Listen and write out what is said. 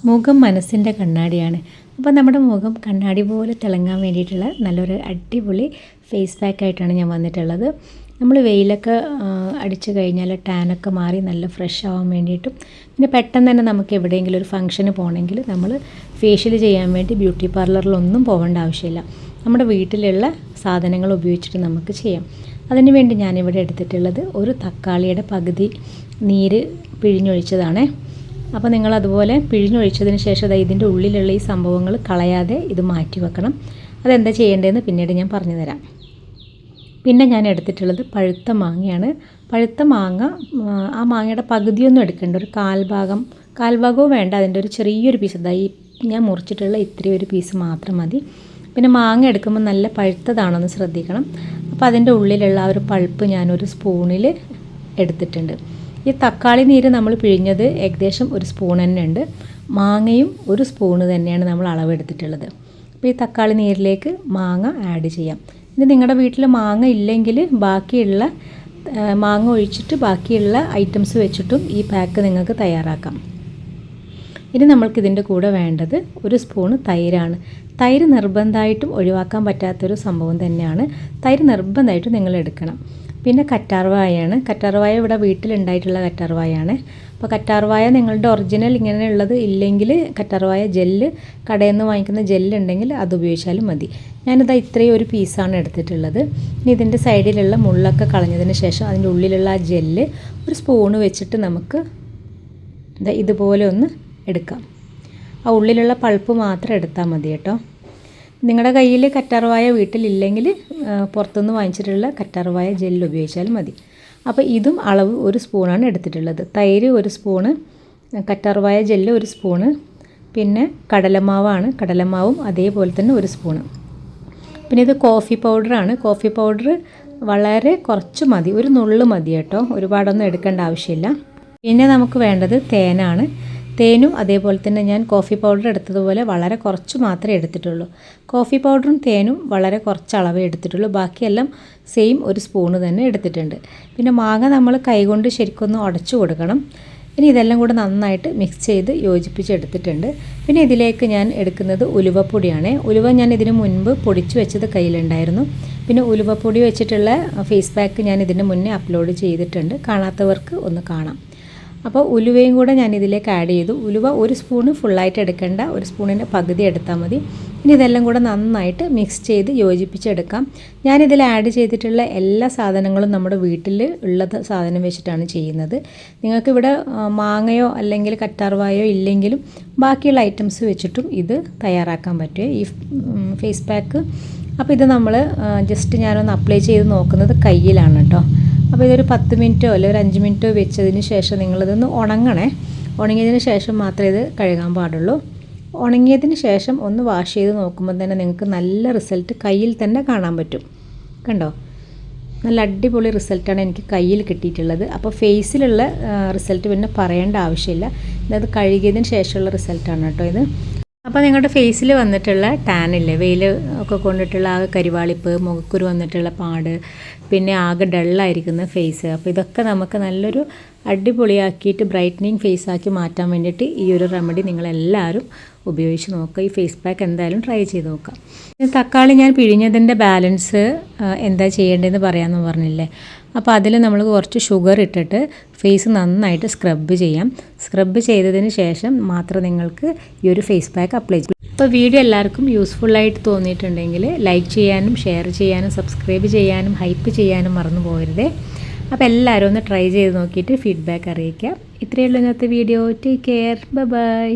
മുഖം മനസ്സിൻ്റെ കണ്ണാടിയാണ്. അപ്പോൾ നമ്മുടെ മുഖം കണ്ണാടി പോലെ തിളങ്ങാൻ വേണ്ടിയിട്ടുള്ള നല്ലൊരു അടിപൊളി ഫേസ് പാക്കായിട്ടാണ് ഞാൻ വന്നിട്ടുള്ളത്. നമ്മൾ വെയിലൊക്കെ അടിച്ചു കഴിഞ്ഞാൽ ടാനൊക്കെ മാറി നല്ല ഫ്രഷ് ആവാൻ വേണ്ടിയിട്ടും പിന്നെ പെട്ടെന്ന് തന്നെ നമുക്ക് എവിടെയെങ്കിലും ഒരു ഫംഗ്ഷന് പോകണമെങ്കിൽ നമ്മൾ ഫേഷ്യൽ ചെയ്യാൻ വേണ്ടി ബ്യൂട്ടി പാർലറിലൊന്നും പോകേണ്ട ആവശ്യമില്ല. നമ്മുടെ വീട്ടിലുള്ള സാധനങ്ങൾ ഉപയോഗിച്ചിട്ട് നമുക്ക് ചെയ്യാം. അതിന് വേണ്ടി ഞാനിവിടെ എടുത്തിട്ടുള്ളത് ഒരു തക്കാളിയുടെ പകുതി നീര് പിഴിഞ്ഞൊഴിച്ചതാണ്. അപ്പോൾ നിങ്ങളതുപോലെ പിഴിഞ്ഞൊഴിച്ചതിന് ശേഷം ഇതിൻ്റെ ഉള്ളിലുള്ള ഈ സംഭവങ്ങൾ കളയാതെ ഇത് മാറ്റി വെക്കണം. അതെന്താ ചെയ്യേണ്ടതെന്ന് പിന്നീട് ഞാൻ പറഞ്ഞു തരാം. പിന്നെ ഞാൻ എടുത്തിട്ടുള്ളത് പഴുത്ത മാങ്ങയാണ്. പഴുത്ത മാങ്ങ, ആ മാങ്ങയുടെ പകുതിയൊന്നും എടുക്കേണ്ട, ഒരു കാൽഭാഗവും വേണ്ട, അതിൻ്റെ ഒരു ചെറിയൊരു പീസ്, ഈ ഞാൻ മുറിച്ചിട്ടുള്ള ഇത്രയും ഒരു പീസ് മാത്രം മതി. പിന്നെ മാങ്ങ എടുക്കുമ്പോൾ നല്ല പഴുത്തതാണെന്ന് ശ്രദ്ധിക്കണം. അപ്പോൾ അതിൻ്റെ ഉള്ളിലുള്ള ആ ഒരു പൾപ്പ് ഞാനൊരു സ്പൂണിൽ എടുത്തിട്ടുണ്ട്. ഈ തക്കാളി നീര് നമ്മൾ പിഴിഞ്ഞത് ഏകദേശം ഒരു സ്പൂൺ തന്നെ ഉണ്ട്. മാങ്ങയും ഒരു സ്പൂണ് തന്നെയാണ് നമ്മൾ അളവെടുത്തിട്ടുള്ളത്. അപ്പോൾ ഈ തക്കാളി നീരിലേക്ക് മാങ്ങ ആഡ് ചെയ്യാം. ഇനി നിങ്ങളുടെ വീട്ടിൽ മാങ്ങ ഇല്ലെങ്കിൽ ബാക്കിയുള്ള മാങ്ങ ഒഴിച്ചിട്ട് ബാക്കിയുള്ള ഐറ്റംസ് വെച്ചിട്ടും ഈ പാക്ക് നിങ്ങൾക്ക് തയ്യാറാക്കാം. ഇനി നമ്മൾക്കിതിൻ്റെ കൂടെ വേണ്ടത് ഒരു സ്പൂണ് തൈരാണ്. തൈര് നിർബന്ധമായിട്ടും ഒഴിവാക്കാൻ പറ്റാത്തൊരു സംഭവം തന്നെയാണ്. തൈര് നിർബന്ധമായിട്ടും നിങ്ങൾ എടുക്കണം. പിന്നെ കറ്റാർവാഴയാണ്. കറ്റാർവാഴ ഇവിടെ വീട്ടിലുണ്ടായിട്ടുള്ള കറ്റാർവാഴയാണ്. അപ്പോൾ കറ്റാർവാഴ നിങ്ങളുടെ ഒറിജിനൽ ഇങ്ങനെയുള്ളത് ഇല്ലെങ്കിൽ കറ്റാർവാഴ ജെല്ല്, കടയിൽ നിന്ന് വാങ്ങിക്കുന്ന ജെല്ല് ഉണ്ടെങ്കിൽ അത് ഉപയോഗിച്ചാലും മതി. ഞാനിതാ ഇത്രയും ഒരു പീസാണ് എടുത്തിട്ടുള്ളത്. ഇനി ഇതിൻ്റെ സൈഡിലുള്ള മുള്ളൊക്കെ കളഞ്ഞതിന് ശേഷം അതിൻ്റെ ഉള്ളിലുള്ള ആ ജെല്ല് ഒരു സ്പൂണ് വെച്ചിട്ട് നമുക്ക് ഇതുപോലെ ഒന്ന് എടുക്കാം. ആ ഉള്ളിലുള്ള പൾപ്പ് മാത്രം എടുത്താൽ മതി കേട്ടോ. നിങ്ങളുടെ കയ്യിൽ കറ്റാർവാഴ വീട്ടിലില്ലെങ്കിൽ പുറത്തുനിന്ന് വാങ്ങിച്ചിട്ടുള്ള കറ്റാർവാഴ ജെല്ല് ഉപയോഗിച്ചാലും മതി. അപ്പോൾ ഇതും അളവ് ഒരു സ്പൂണാണ് എടുത്തിട്ടുള്ളത്. തൈര് ഒരു സ്പൂണ്, കറ്റാർവാഴ ജെല്ല് ഒരു സ്പൂണ്, പിന്നെ കടലമാവാണ്, കടലമാവും അതേപോലെ തന്നെ ഒരു സ്പൂണ്. പിന്നെ ഇത് കോഫി പൗഡറാണ്. കോഫി പൗഡർ വളരെ കുറച്ച് മതി, ഒരു നുള്ള് മതി കേട്ടോ, ഒരുപാടൊന്നും എടുക്കേണ്ട ആവശ്യമില്ല. പിന്നെ നമുക്ക് വേണ്ടത് തേനാണ്. തേനും അതേപോലെ തന്നെ ഞാൻ കോഫി പൗഡർ എടുത്തതുപോലെ വളരെ കുറച്ച് മാത്രമേ എടുത്തിട്ടുള്ളൂ. കോഫി പൗഡറും തേനും വളരെ കുറച്ച് അളവേ എടുത്തിട്ടുള്ളൂ. ബാക്കിയെല്ലാം സെയിം ഒരു സ്പൂണ് തന്നെ എടുത്തിട്ടുണ്ട്. പിന്നെ മാങ്ങ നമ്മൾ കൈകൊണ്ട് ശരിക്കൊന്ന് ഉടച്ചു കൊടുക്കണം. ഇനി ഇതെല്ലാം കൂടെ നന്നായിട്ട് മിക്സ് ചെയ്ത് യോജിപ്പിച്ചെടുത്തിട്ടുണ്ട്. പിന്നെ ഇതിലേക്ക് ഞാൻ എടുക്കുന്നത് ഉലുവപ്പൊടിയാണ്. ഉലുവ ഞാൻ ഇതിന് മുൻപ് പൊടിച്ചു വെച്ചത് കയ്യിലുണ്ടായിരുന്നു. പിന്നെ ഉലുവപ്പൊടി വെച്ചിട്ടുള്ള ഫേസ് പാക്ക് ഞാൻ ഇതിന് മുന്നേ അപ്ലോഡ് ചെയ്തിട്ടുണ്ട്. കാണാത്തവർക്ക് ഒന്ന് കാണാം. അപ്പോൾ ഉലുവയും കൂടെ ഞാൻ ഇതിലേക്ക് ആഡ് ചെയ്തു. ഉലുവ ഒരു സ്പൂണ് ഫുള്ളായിട്ട് എടുക്കേണ്ട, ഒരു സ്പൂണിൻ്റെ പകുതി എടുത്താൽ മതി. ഇനി ഇതെല്ലാം കൂടെ നന്നായിട്ട് മിക്സ് ചെയ്ത് യോജിപ്പിച്ചെടുക്കാം. ഞാനിതിൽ ആഡ് ചെയ്തിട്ടുള്ള എല്ലാ സാധനങ്ങളും നമ്മുടെ വീട്ടിൽ ഉള്ള സാധനം വെച്ചിട്ടാണ് ചെയ്യുന്നത്. നിങ്ങൾക്കിവിടെ മാങ്ങയോ അല്ലെങ്കിൽ കറ്റാർവാഴയോ ഇല്ലെങ്കിലും ബാക്കിയുള്ള ഐറ്റംസ് വെച്ചിട്ടും ഇത് തയ്യാറാക്കാൻ പറ്റും ഈ ഫേസ് പാക്ക്. അപ്പോൾ ഇത് നമ്മൾ ജസ്റ്റ് ഞാനൊന്ന് അപ്ലൈ ചെയ്ത് നോക്കുന്നത് കയ്യിലാണ് കേട്ടോ. അപ്പോൾ ഇതൊരു 10 മിനിറ്റോ അല്ലെങ്കിൽ ഒരു 5 മിനിറ്റോ വെച്ചതിന് ശേഷം നിങ്ങളിതൊന്ന് ഉണങ്ങണേ. ഉണങ്ങിയതിന് ശേഷം മാത്രമേ ഇത് കഴുകാൻ പാടുള്ളൂ. ഉണങ്ങിയതിന് ശേഷം ഒന്ന് വാഷ് ചെയ്ത് നോക്കുമ്പോൾ തന്നെ നിങ്ങൾക്ക് നല്ല റിസൾട്ട് കയ്യിൽ തന്നെ കാണാൻ പറ്റും. കണ്ടോ, നല്ല അടിപൊളി റിസൾട്ടാണ് എനിക്ക് കയ്യിൽ കിട്ടിയിട്ടുള്ളത്. അപ്പോൾ ഫേസിലുള്ള റിസൾട്ട് പിന്നെ പറയേണ്ട ആവശ്യമില്ല. ഇത് കഴുകിയതിന് ശേഷമുള്ള റിസൾട്ടാണ് കേട്ടോ ഇത്. അപ്പോൾ നിങ്ങളുടെ ഫേസിൽ വന്നിട്ടുള്ള ടാനില്ലേ, വെയിൽ ഒക്കെ കൊണ്ടിട്ടുള്ള ആ കരിവാളിപ്പ്, മുഖക്കുരു വന്നിട്ടുള്ള പാട്, പിന്നെ ആകെ ഡള്ളായിരിക്കുന്ന ഫേസ്, അപ്പോൾ ഇതൊക്കെ നമുക്ക് നല്ലൊരു അടിപൊളിയാക്കിയിട്ട് ബ്രൈറ്റനിങ് ഫേസാക്കി മാറ്റാൻ വേണ്ടിയിട്ട് ഈ ഒരു റെമഡി നിങ്ങളെല്ലാവരും ഉപയോഗിച്ച് നോക്കുക. ഈ ഫേസ് പാക്ക് എന്തായാലും ട്രൈ ചെയ്ത് നോക്കാം. തക്കാളി ഞാൻ പിഴിഞ്ഞതിൻ്റെ ബാലൻസ് എന്താ ചെയ്യേണ്ടതെന്ന് പറയാമെന്ന് പറഞ്ഞില്ലേ. അപ്പോൾ അതിൽ നമ്മൾ കുറച്ച് ഷുഗർ ഇട്ടിട്ട് ഫേസ് നന്നായിട്ട് സ്ക്രബ് ചെയ്യാം. സ്ക്രബ് ചെയ്തതിന് ശേഷം മാത്രം നിങ്ങൾക്ക് ഈ ഒരു ഫേസ് പാക്ക് അപ്ലൈ ചെയ്യാം. അപ്പോൾ വീഡിയോ എല്ലാവർക്കും യൂസ്ഫുള്ളായിട്ട് തോന്നിയിട്ടുണ്ടെങ്കിൽ ലൈക്ക് ചെയ്യാനും ഷെയർ ചെയ്യാനും സബ്സ്ക്രൈബ് ചെയ്യാനും ഹൈപ്പ് ചെയ്യാനും മറന്നു പോകരുതേ. അപ്പോൾ എല്ലാവരും ഒന്ന് ട്രൈ ചെയ്ത് നോക്കിയിട്ട് ഫീഡ്ബാക്ക് അറിയിക്കാം. ഇത്രയേ ഉള്ളൂ ഇന്നത്തെ വീഡിയോ. Take care, by.